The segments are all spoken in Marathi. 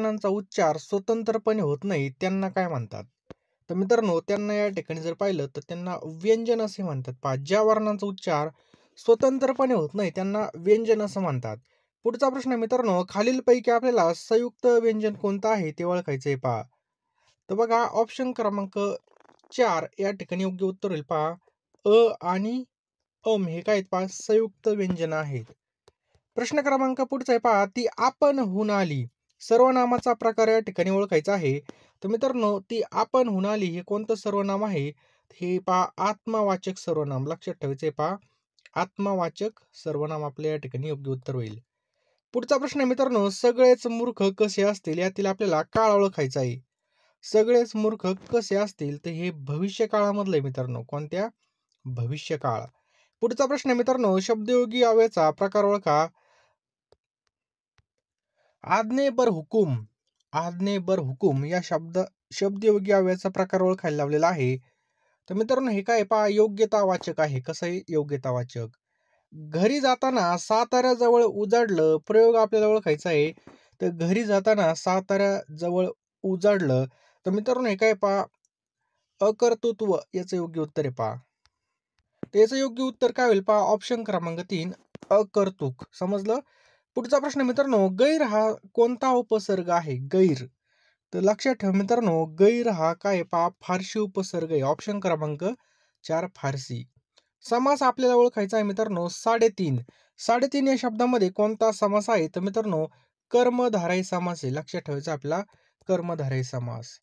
वर्णांचा उच्चार स्वतंत्रपणे होत नाही त्यांना काय म्हणतात? तर मित्रांनो, त्यांना या ठिकाणी जर पाहिलं तर त्यांना व्यंजन असे म्हणतात. पहा, ज्या वर्णांचा उच्चार स्वतंत्रपणे होत नाही त्यांना व्यंजन असं म्हणतात. पुढचा प्रश्न मित्रांनो, खालीलपैकी आपल्याला संयुक्त व्यंजन कोणतं आहे ते ओळखायचं आहे पहा. तर बघा, ऑप्शन क्रमांक 4 या ठिकाणी योग्य उत्तर होईल पहा. आणि हे काय आहेत पहा, संयुक्त व्यंजन आहेत. प्रश्न क्रमांक पुढचा आहे पहा, ती आपण हून आली. सर्वनामाचा प्रकार या ठिकाणी ओळखायचा आहे. तर मित्रांनो, ती आपण हून आली हे कोणतं सर्वनाम आहे? हे पहा, आत्मवाचक सर्वनाम. लक्षात ठेवायचं आहे पहा, आत्मवाचक सर्वनाम आपल्या या ठिकाणी योग्य उत्तर होईल. पुढचा प्रश्न आहे मित्रांनो, सगळेच मूर्ख कसे असतील यातील आपल्याला काळ ओळखायचा आहे. सगळेच मूर्ख कसे असतील तर हे भविष्य काळामधलं आहे मित्रांनो. कोणत्या? भविष्यकाळ. पुढचा प्रश्न आहे मित्रांनो, शब्दयोगी अव्ययाचा प्रकार ओळखा. आज्ञेबर हुकूम. आज्ञेबर हुकूम या शब्दयोगी अव्ययाचा प्रकार ओळखायला लावलेला आहे. तर मित्रांनो, हे काय पहा, योग्यतावाचक आहे. कसं आहे? योग्यतावाचक. घरी जाताना साताऱ्याजवळ उजाडलं, प्रयोग आपल्याला ओळखायचा आहे. तर घरी जाताना साताऱ्याजवळ उजाडलं. तर मित्रांनो, हे काय पहा, अकर्तृत्व याचं योग्य उत्तर आहे पहा. तर याचं योग्य उत्तर काय होईल पहा, ऑप्शन क्रमांक 3 अकर्तुक. समजलं? पुढचा प्रश्न मित्रांनो, गैर हा कोणता उपसर्ग आहे? गैर. तर लक्षात ठेवा मित्रांनो, गैर हा काय पहा, फारशी उपसर्ग आहे. ऑप्शन क्रमांक 4 फारसी. समास आपल्याला ओळखायचा आहे मित्रांनो, 3.5. 3.5 या शब्दामध्ये कोणता समास आहे? तर मित्रांनो, कर्मधारय समास आहे. लक्षात ठेवायचं आपल्याला, कर्मधारय समास.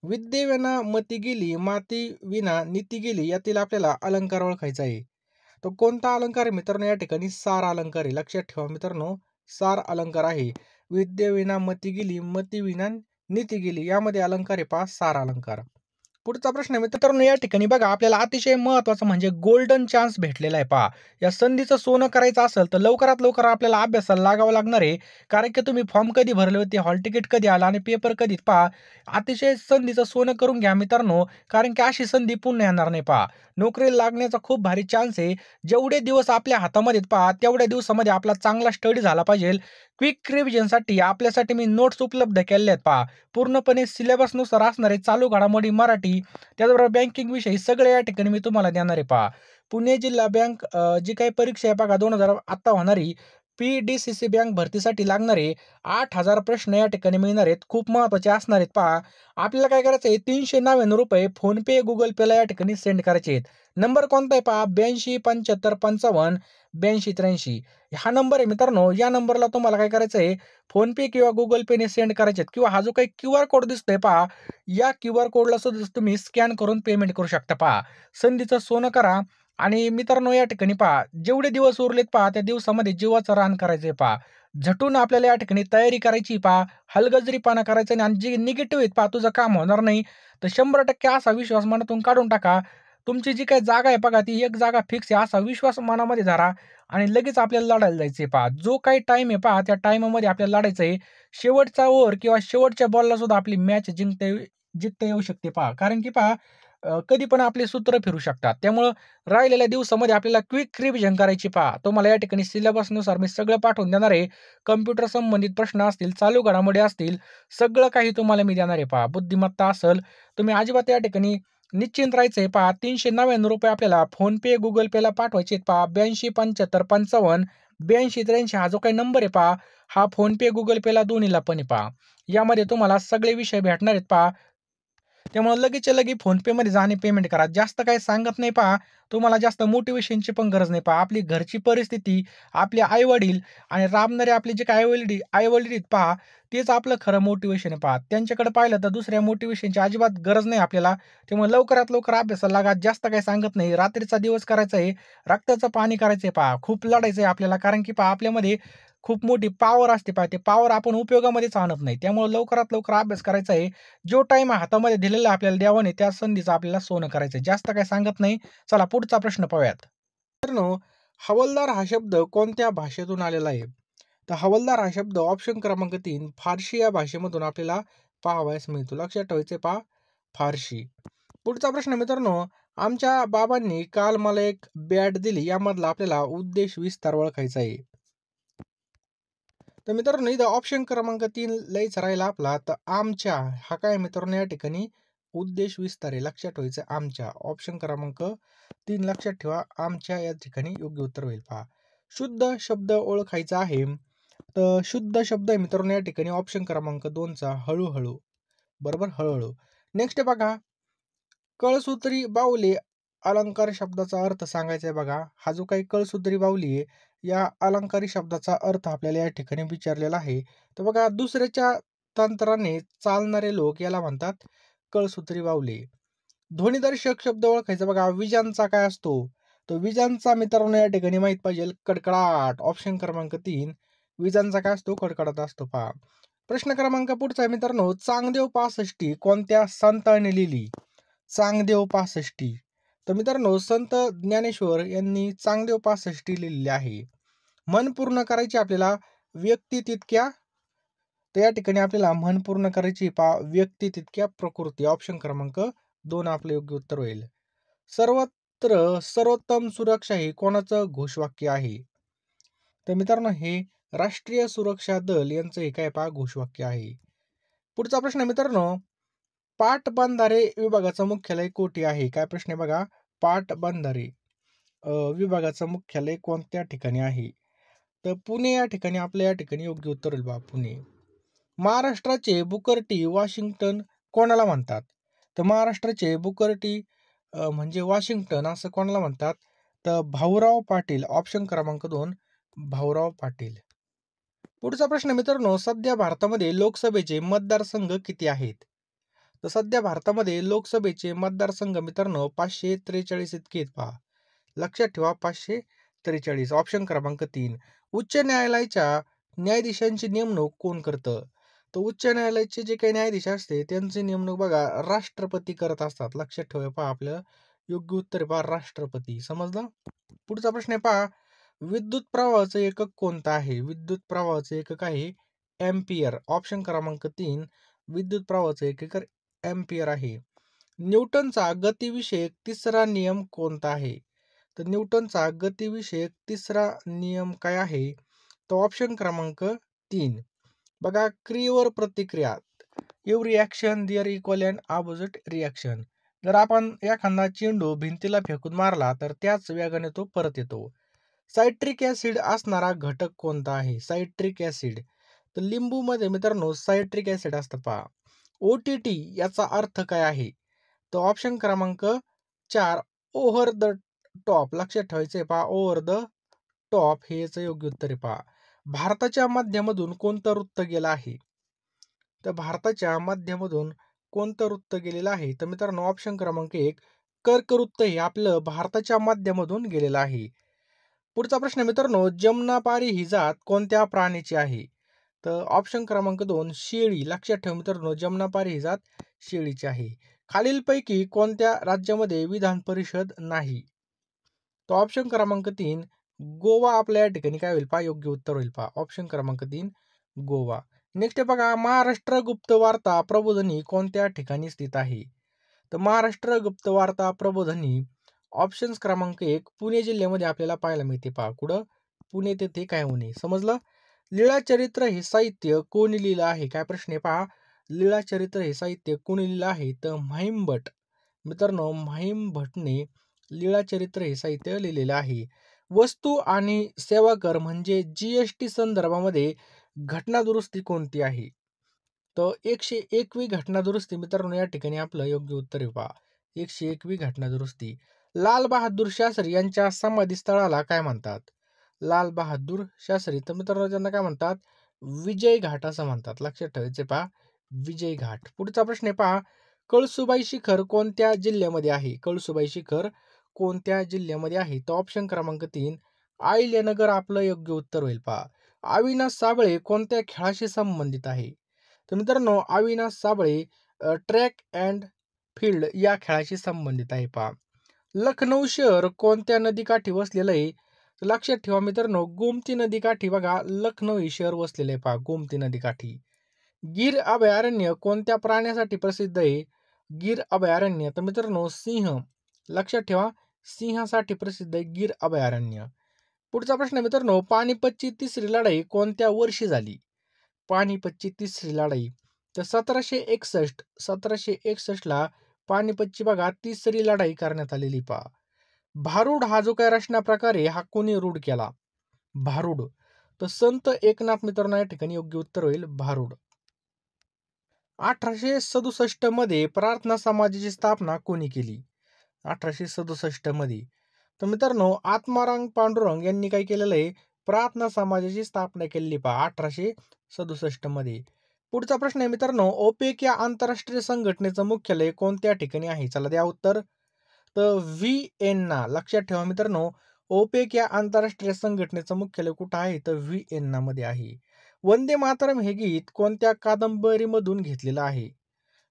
विद्येविना मती गेली, माती विना नीती गेली यातील आपल्याला अलंकार ओळखायचा आहे. तो कोणता अलंकार आहे मित्रांनो? या ठिकाणी सार अलंकार आहे. लक्षात ठेवा मित्रांनो, सार अलंकार आहे. विद्येविना मती गेली, मती विना नीती गेली, यामध्ये अलंकार आहे पहा, सार अलंकार. पुढचा प्रश्न मित्रांनो, या ठिकाणी बघा, आपल्याला अतिशय महत्वाचं म्हणजे गोल्डन चान्स भेटलेला आहे पहा. या संधीचं सोनं करायचं असेल तर लवकरात लवकर आपल्याला अभ्यासाला लागावं लागणार आहे. कारण की तुम्ही फॉर्म कधी भरले होते, हॉल तिकीट कधी आला आणि पेपर कधी, पहा, अतिशय संधीचं सोनं करून घ्या मित्रांनो. कारण की अशी संधी पुन्हा येणार नाही पहा. नोकरीला लागण्याचा खूप भारी चान्स आहे. जेवढे दिवस आपल्या हातामध्ये पहा, तेवढ्या दिवसामध्ये आपला चांगला स्टडी झाला पाहिजे. क्विक रिव्हिजनसाठी आपल्यासाठी मी नोट्स उपलब्ध केलेल्या आहेत पहा. पूर्णपणे सिलेबसनुसार असणारे चालू घडामोडी मराठी, त्याचबरोबर बँकिंग विषयी सगळे या ठिकाणी मी तुम्हाला देणार आहे पहा. पुणे जिल्हा बँक जी काही परीक्षा आहे बघा, 2000 आता होणारी PDCC बँक भरतीसाठी लागणारे 8,000 प्रश्न या ठिकाणी मिळणार आहेत. खूप महत्त्वाचे असणार आहेत पहा. आपल्याला काय करायचं आहे, 399 रुपये फोनपे गुगल पेला या ठिकाणी सेंड करायचे आहेत. नंबर कोणता आहे पहा, 8275558283. हा नंबर आहे मित्रांनो. या नंबरला तुम्हाला काय करायचं आहे, फोनपे किंवा गुगल पेने सेंड करायचे आहेत. किंवा हा जो काही QR कोड दिसतोय पहा, या QR कोडला सुद्धा तुम्ही स्कॅन करून पेमेंट करू शकता पहा. संधीचं सोनं करा. आणि मित्रांनो, या ठिकाणी पहा, जेवढे दिवस उरलेत पहा, त्या दिवसामध्ये जीवाचं रान करायचंय पहा. झटून आपल्याला या ठिकाणी तयारी करायची पहा. हलगर्जीपणा करायचा नाही. आणि जे निगेटिव्ह आहेत पहा, तुझं काम होणार नाही, तर 100% असा विश्वास मनातून काढून टाका. तुमची जी काही जागा आहे बघा, ती एक जागा फिक्स आहे असा विश्वास मनामध्ये धरा आणि लगेच आपल्याला लढायला जायचंय पहा. जो काही टाइम आहे पहा, त्या टाइममध्ये आपल्याला लढायचंय. शेवटचा ओव्हर किंवा शेवटच्या बॉलला सुद्धा आपली मॅच जिंकता येऊ शकते पहा. कारण की पहा, कधी पण आपले सूत्र फिरू शकतात. त्यामुळं राहिलेल्या दिवसामध्ये आपल्याला क्विक रिव्हिजन करायची पहा. तुम्हाला या ठिकाणी सिलेबसनुसार मी सगळं पाठवून देणार आहे. कम्प्युटर संबंधित प्रश्न असतील, चालू घडामोडी असतील, सगळं काही तुम्हाला मी देणार आहे पहा. बुद्धिमत्ता असेल, तुम्ही अजिबात या ठिकाणी निश्चिंत राहायचंय पहा. 399 रुपये आपल्याला फोनपे गुगल पेला पाठवायचे आहेत पहा. 8275558283 हा जो काही नंबर आहे पहा, हा फोनपे गुगल पेला दोन्हीला पण आहे पहा. यामध्ये तुम्हाला सगळे विषय भेटणार आहेत पहा. त्यामुळे लगेचच्या लगे फोनपेमध्ये जा आणि पेमेंट करा. जास्त काही सांगत नाही पहा. तुम्हाला जास्त मोटिव्हेशनची पण गरज नाही पहा. आपली घरची परिस्थिती, आपले आई-वडील आणि राबणारे आपले जे काही आई-वडील आहेत पहा, तेच आपलं खरं मोटिव्हेशन आहे पहा. त्यांच्याकडे पाहिलं तर दुसऱ्या मोटिव्हेशनची अजिबात गरज नाही आपल्याला. त्यामुळे लवकरात लवकर अभ्यासाला लागा. जास्त काही सांगत नाही. रात्रीचा दिवस करायचा आहे, रक्ताचं पाणी करायचंय पहा. खूप लढायचंय आपल्याला. कारण की पहा, आपल्यामध्ये खूप मोठी पॉवर असते पहा. ते पॉवर आपण उपयोगामध्येच आणत नाही. त्यामुळे लवकरात लवकर अभ्यास करायचा आहे. जो टाईम हातामध्ये दिलेला आपल्याला देवाने, त्या संधीचं आपल्याला सोनं करायचं. जास्त काही सांगत नाही. चला पुढचा प्रश्न पाहूयात. मित्रांनो, हवालदार हा शब्द कोणत्या भाषेतून आलेला आहे? तर हवालदार हा शब्द ऑप्शन क्रमांक 3 फारशी या भाषेमधून आपल्याला पाहावयास मिळतो. लक्षात ठेवायचे पहा, फारशी. पुढचा प्रश्न मित्रांनो, आमच्या बाबांनी काल मला एक बॅट दिली, यामधला आपल्याला उद्देश विस्तार ओळखायचा आहे. तर मित्रांनो इथं ऑप्शन क्रमांक 3 लिहायचा राहिला आपला. तर आमच्या हा काय मित्रांनो या ठिकाणी उद्देश विस्तार आहे. लक्षात ठेवायचं आमच्या. ऑप्शन क्रमांक 3 लक्षात ठेवा. आमच्या या ठिकाणी योग्य उत्तर होईल पहा. शुद्ध शब्द ओळखायचा आहे. तर शुद्ध शब्द आहे मित्रांनो या ठिकाणी ऑप्शन क्रमांक 2चा हळू-हळू. बरोबर हळू-हळू. नेक्स्ट आहे बघा, कळसूत्री बाहुली अलंकार शब्दाचा अर्थ सांगायचा आहे बघा. हा जो काही कळसूत्री बाहुली आहे, या अलंकारी शब्दाचा अर्थ आपल्याला या ठिकाणी विचारलेला आहे. तर बघा दुसऱ्याच्या तंत्राने चालणारे लोक याला म्हणतात कळसूत्री बाहुली. ध्वनिदर्शक शब्द ओळखायचा बघा. विजांचा काय असतो? तर विजांचा मित्रांनो या ठिकाणी माहित पाहिजे कडकडाट. ऑप्शन क्रमांक 3 विजांचा काय असतो? कडकडाट असतो पहा. प्रश्न क्रमांक पुढचा आहे मित्रांनो, चांगदेव पासष्टी कोणत्या संताने लिहिली? चांगदेव पासष्टी. तर मित्रांनो संत ज्ञानेश्वर यांनी चांगदेव पासष्टी लिहिलेली आहे. मन पूर्ण करायची आपल्याला व्यक्ती तितक्या. तर या ठिकाणी आपल्याला मन पूर्ण करायची पहा व्यक्ती तितक्या प्रकृती. ऑप्शन क्रमांक 2 आपलं योग्य उत्तर होईल. सर्वत्र सर्वोत्तम सुरक्षा हे कोणाचं घोषवाक्य आहे? तर मित्रांनो हे राष्ट्रीय सुरक्षा दल यांचं हे काय पहा घोषवाक्य आहे. पुढचा प्रश्न आहे मित्रांनो, पाटबंधारे विभागाचं मुख्यालय कोठे आहे? काय प्रश्न आहे बघा, पाटबंधारे विभागाचं मुख्यालय कोणत्या ठिकाणी आहे? तर पुणे या ठिकाणी आपल्या या ठिकाणी योग्य उत्तर होईल बा पुणे. महाराष्ट्राचे बुकर टी वॉशिंग्टन कोणाला म्हणतात? तर महाराष्ट्राचे बुकर टी म्हणजे वॉशिंग्टन असं कोणाला म्हणतात? तर भाऊराव पाटील. ऑप्शन क्रमांक 2 भाऊराव पाटील. पुढचा प्रश्न मित्रांनो, सध्या भारतामध्ये लोकसभेचे मतदारसंघ किती आहेत? तर सध्या भारतामध्ये लोकसभेचे मतदारसंघ मित्रांनो 543 इतके आहेत पहा. लक्षात ठेवा 543. ऑप्शन क्रमांक 3 उच्च न्यायालयाच्या न्यायाधीशांची नेमणूक कोण करतं? तर उच्च न्यायालयाचे जे काही न्यायाधीश असते त्यांची नेमणूक बघा राष्ट्रपती करत असतात. लक्षात ठेवा पहा आपलं योग्य उत्तर पहा राष्ट्रपती. समजलं? पुढचा प्रश्न आहे पहा, विद्युत प्रवाहाचं एकक कोणतं आहे? विद्युत प्रवाहाचं एकक आहे एम्पियर. ऑप्शन क्रमांक 3 विद्युत प्रवाहाचं एकक एम्पियर आहे. न्यूटनचा गतिविषयक तिसरा नियम कोणता आहे? तर न्यूटनचा गतिविषयक तिसरा नियम काय आहे? तो ऑप्शन क्रमांक 3 बघा, क्रियेवर प्रतिक्रिया. Every reaction there equal and opposite reaction. जर आपण एखादा चेंडू भिंतीला फेकून मारला तर त्याच वेगाने तो परत येतो. सायट्रिक ॲसिड असणारा घटक कोणता आहे? Citric acid. तर लिंबूमध्ये मित्रांनो सायट्रिक ॲसिड असतं पहा. OTT याचा अर्थ काय आहे? तर ऑप्शन क्रमांक 4 ओव्हर द टॉप. लक्षात ठेवायचं आहे पहा ओव्हर द टॉप हे याचं योग्य उत्तर आहे पहा. भारताच्या मध्यामधून कोणतं वृत्त गेलं आहे? तर भारताच्या मध्यामधून कोणतं वृत्त गेलेलं आहे? तर मित्रांनो ऑप्शन क्रमांक 1 कर्कवृत्त हे आपलं भारताच्या मध्यामधून गेलेलं आहे. पुढचा प्रश्न मित्रांनो, जमनापारी ही जात कोणत्या प्राण्याची आहे? तर ऑप्शन क्रमांक 2 शेळी. लक्षात ठेवा मित्रांनो जमनापारी ही जात शेळीची आहे. खालीलपैकी कोणत्या राज्यामध्ये विधान परिषद नाही? तर ऑप्शन क्रमांक 3 गोवा आपल्या या ठिकाणी काय होईल पहा योग्य उत्तर होईल पहा. ऑप्शन क्रमांक 3 गोवा. नेक्स्ट आहे बघा, महाराष्ट्र गुप्त वार्ता प्रबोधिनी कोणत्या ठिकाणी स्थित आहे? तर महाराष्ट्र गुप्त वार्ता प्रबोधिनी ऑप्शन क्रमांक 1 पुणे जिल्ह्यामध्ये आपल्याला पाहायला मिळते पहा. कुठं? पुणे तेथे काय होणे. समजलं? लीळाचरित्र हे साहित्य कोणी लिहिलं आहे? काय प्रश्न आहे पहा, लीळाचरित्र हे साहित्य कोणी लिहिलं आहे? तर म्हाईम भट. मित्रांनो म्हाईम भटने लीळाचरित्र हे साहित्य लिहिलेलं आहे. वस्तू आणि सेवा कर म्हणजे GST संदर्भामध्ये घटना दुरुस्ती कोणती आहे? तर 101वी घटना दुरुस्ती मित्रांनो या ठिकाणी आपलं योग्य उत्तर आहे पहा. 101वी घटना दुरुस्ती. लाल बहादूर शास्त्री यांच्या समाधी स्थळाला काय म्हणतात? लाल बहादूर शास्त्री. तर मित्रांनो त्यांना काय म्हणतात? विजय घाट असं म्हणतात. लक्षात ठेवायचे पहा विजय घाट. पुढचा प्रश्न आहे पहा, कळसुबाई शिखर कोणत्या जिल्ह्यामध्ये आहे? कळसुबाई शिखर कोणत्या जिल्ह्यामध्ये आहे? तर ऑप्शन क्रमांक 3 अहिल्यानगर आपलं योग्य उत्तर होईल पहा. अविनाश साबळे कोणत्या खेळाशी संबंधित आहे? तर मित्रांनो Avinash Sable track and field या खेळाशी संबंधित आहे पहा. लखनौ शहर कोणत्या नदीकाठी वसलेलं आहे? तर लक्षात ठेवा मित्रांनो गोमती नदीकाठी बघा लखनौ हे शहर वसलेलं आहे पहा गोमती नदीकाठी. गीर अभयारण्य कोणत्या प्राण्यासाठी प्रसिद्ध आहे? गीर अभयारण्य. तर मित्रांनो सिंह. लक्षात ठेवा सिंहासाठी प्रसिद्ध आहे गीर अभयारण्य. पुढचा प्रश्न मित्रांनो, पानिपतची तिसरी लढाई कोणत्या वर्षी झाली? पानिपतची तिसरी लढाई तर 1761ला पानिपतची बघा तिसरी लढाई करण्यात आलेली पहा. भारूड हा जो काही रचना प्रकार आहे हा कोणी रूढ केला? भारूड. तर संत एकनाथ मित्रांनो या ठिकाणी योग्य उत्तर होईल भारूड. 1867 मध्ये प्रार्थना समाजाची स्थापना कोणी केली? 1867 मध्ये. तर मित्रांनो आत्माराम पांडुरंग यांनी काय केलेलं आहे? प्रार्थना समाजाची स्थापना केलेली पहा 1867 मध्ये. पुढचा प्रश्न आहे मित्रांनो, ओपेक या आंतरराष्ट्रीय संघटनेचं मुख्यालय कोणत्या ठिकाणी आहे? चला द्या उत्तर. तर व्हिएन्ना. लक्षात ठेवा मित्रांनो, ओपेक या आंतरराष्ट्रीय संघटनेचं मुख्यालय कुठं आहे? तर व्हिएन्ना मध्ये आहे. वंदे मातरम हे गीत कोणत्या कादंबरीमधून घेतलेलं आहे?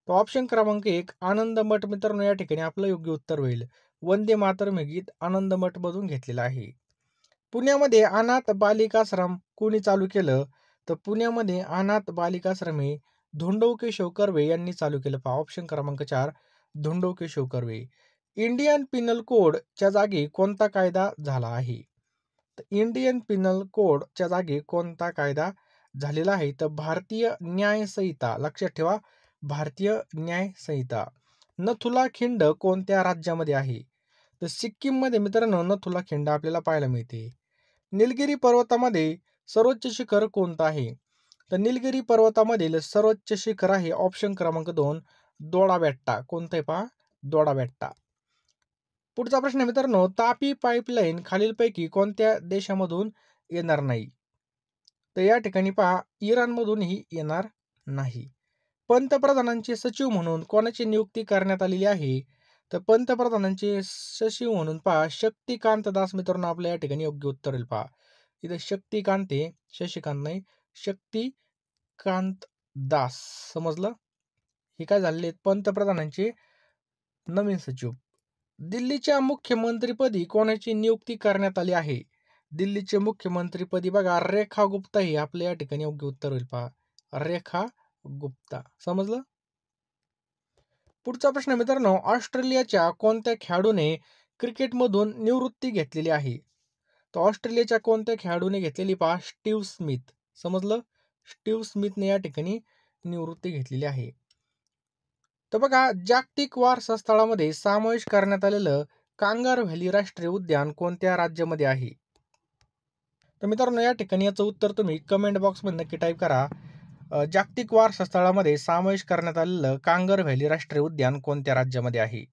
तर ऑप्शन क्रमांक 1 आनंदमठ मित्रांनो या ठिकाणी आपलं योग्य उत्तर होईल. वंदे मातरम हे गीत आनंदमठ मधून घेतलेलं आहे. पुण्यामध्ये अनाथ बालिकाश्रम कोणी चालू केलं? तर पुण्यामध्ये अनाथ बालिकाश्रम हे धोंडो केशव कर्वे यांनी चालू केलं पहा. ऑप्शन क्रमांक 4 धोंडो केशव कर्वे. इंडियन पिनल कोडच्या जागी कोणता कायदा झाला आहे? तर इंडियन पिनल कोडच्या जागी कोणता कायदा झालेला आहे? तर भारतीय न्याय संहिता. लक्षात ठेवा भारतीय न्याय संहिता. नथुला खिंड कोणत्या राज्यामध्ये आहे? तर सिक्कीम मध्ये मित्रांनो नथुला खिंड आपल्याला पाहायला मिळते. निलगिरी पर्वतामध्ये सर्वोच्च शिखर कोणतं आहे? तर निलगिरी पर्वतामधील सर्वोच्च शिखर आहे ऑप्शन क्रमांक 2 दोडा बेट्टा. कोणतं आहे पहा? दोडा बेट्टा. पुढचा प्रश्न मित्रांनो, तापी पाईपलाईन खालीलपैकी कोणत्या देशामधून येणार नाही? तर या ठिकाणी पहा इराणमधूनही येणार नाही. पंतप्रधानांचे सचिव म्हणून कोणाची नियुक्ती करण्यात आलेली आहे? तर पंतप्रधानांचे सचिव म्हणून पहा शक्तिकांत दास मित्रांनो आपल्या या ठिकाणी योग्य उत्तर होईल पहा. इथे शक्तिकांत आहे, शशिकांत नाही, शक्तिकांत दास. समजलं? हे काय झालेले पंतप्रधानांचे नवीन सचिव. दिल्लीच्या मुख्यमंत्रीपदी कोणाची नियुक्ती करण्यात आली आहे? दिल्लीचे मुख्यमंत्रीपदी बघा रेखा गुप्ता ही आपल्या या ठिकाणी योग्य उत्तर होईल पहा. रेखा गुप्ता. समजलं? पुढचा प्रश्न मित्रांनो, ऑस्ट्रेलियाच्या कोणत्या खेळाडूने क्रिकेटमधून निवृत्ती घेतलेली आहे? तर ऑस्ट्रेलियाच्या कोणत्या खेळाडूने घेतलेली पहा स्टीव्ह स्मिथ. समजलं? स्टीव्ह स्मिथने या ठिकाणी निवृत्ती घेतलेली आहे. तर बघा जागतिक वारसा स्थळामध्ये समावेश करण्यात आलेलं कांगार व्हॅली राष्ट्रीय उद्यान कोणत्या राज्यामध्ये आहे? तर मित्रांनो या ठिकाणी याचं उत्तर तुम्ही कमेंट बॉक्समध्ये नक्की टाईप करा. जागतिक वारसा स्थळामध्ये समावेश करण्यात आलेलं कांगर व्हॅली राष्ट्रीय उद्यान कोणत्या राज्यामध्ये आहे?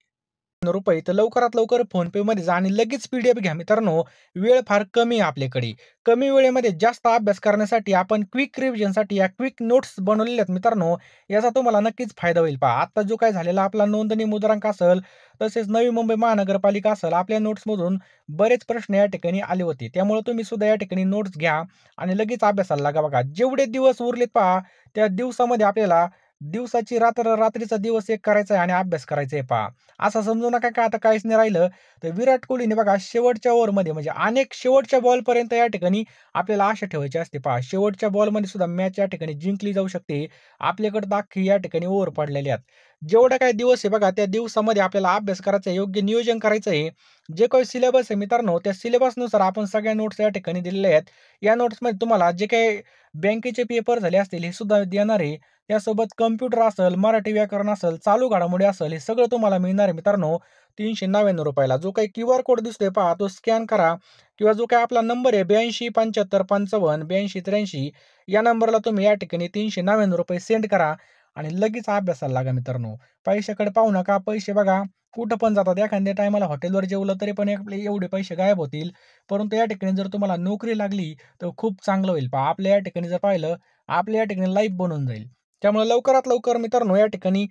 रुपये तर लवकरात लवकर फोनपे मध्ये जा आणि लगेच PDF घ्या मित्रांनो. वेळ फार कमी आहे आपल्याकडे. कमी वेळेमध्ये जास्त अभ्यास करण्यासाठी आपण क्विक रिव्हिजनसाठी या क्विक नोट्स बनवलेल्या आहेत मित्रांनो. याचा तुम्हाला नक्कीच फायदा होईल पहा. आता जो काय झालेला आपला नोंदणी मुद्रांक असेल तसेच नवी मुंबई महानगरपालिका असेल आपल्या नोट्समधून बरेच प्रश्न या ठिकाणी आले होते. त्यामुळे तुम्ही सुद्धा या ठिकाणी नोट्स घ्या आणि लगेच अभ्यासाला लागा बघा. जेवढे दिवस उरलेत पहा त्या दिवसामध्ये आपल्याला दिवसाची रात्र रात्रीचा दिवस एक करायचा आहे आणि अभ्यास करायचा आहे पहा. असं समजू नका का आता काहीच नाही राहिलं. तर विराट कोहलीने बघा शेवटच्या ओव्हरमध्ये म्हणजे अनेक शेवटच्या बॉलपर्यंत या ठिकाणी आपल्याला आशा ठेवायची असते पहा. शेवटच्या बॉलमध्ये सुद्धा मॅच या ठिकाणी जिंकली जाऊ शकते. आपल्याकडे दाखी या ठिकाणी ओव्हर पडलेल्या आहेत. जेवढा काही दिवस आहे बघा त्या दिवसामध्ये आपल्याला अभ्यास करायचा आहे, योग्य नियोजन करायचं आहे. जे काही सिलेबस आहे मित्रांनो त्या सिलेबसनुसार आपण सगळ्या नोट्स या ठिकाणी दिलेल्या आहेत. या नोट्समध्ये तुम्हाला जे काही बँकेचे पेपर झाले असतील हे सुद्धा देणार आहे. त्यासोबत कम्प्युटर असेल, मराठी व्याकरण असेल, चालू घडामोडी असेल हे सगळं तुम्हाला मिळणार आहे मित्रांनो 399 रुपयाला. जो काही QR कोड दिसतोय पहा तो स्कॅन करा किंवा जो काही आपला नंबर आहे 8275558283 या नंबरला तुम्ही या ठिकाणी 399 रुपये सेंड करा आणि लगेच अभ्यासाला लागा मित्रांनो. पैशाकडे पाहू नका. पैसे बघा कुठं पण जातात. एखाद्या टायमाला हॉटेलवर जेवलं तरी पण आपले एवढे पैसे गायब होतील. परंतु या ठिकाणी जर तुम्हाला नोकरी लागली तर खूप चांगलं होईल पहा. आपल्या या ठिकाणी जर पाहिलं आपल्या या ठिकाणी लाईफ बनून जाईल. त्यामुळे लवकरात लवकर मित्रांनो या ठिकाणी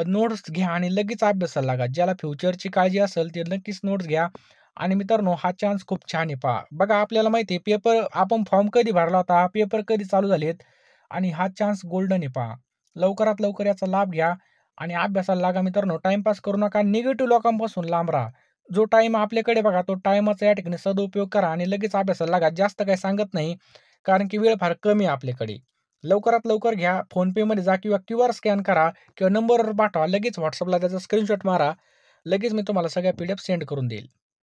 नोट्स घ्या आणि लगेच अभ्यासाला लागा. ज्याला फ्युचरची काळजी असेल ते नक्कीच नोट्स घ्या. आणि मित्रांनो हा चान्स खूप छान आहे पहा. बघा आपल्याला माहिती आहे पेपर आपण फॉर्म कधी भरला होता, पेपर कधी चालू झालेत आणि हा चान्स गोल्डन आहे पहा. लवकरात लवकर याचा लाभ घ्या आणि अभ्यासाला लागा मित्रांनो. टाइमपास करू नका. निगेटिव्ह लोकांपासून लांब राहा. जो टाइम आपल्याकडे बघा तो टाइमाचा या ठिकाणी सदुपयोग करा आणि लगेच अभ्यासाला लागा. जास्त काही सांगत नाही कारण की वेळ फार कमी आहे आपल्याकडे. लवकरात लवकर घ्या. फोनपेमध्ये जा किंवा QR स्कॅन करा किंवा नंबरवर पाठवा. लगेच WhatsAppला त्याचा स्क्रीनशॉट मारा. लगेच मी तुम्हाला सगळ्या PDF सेंड करून देईल.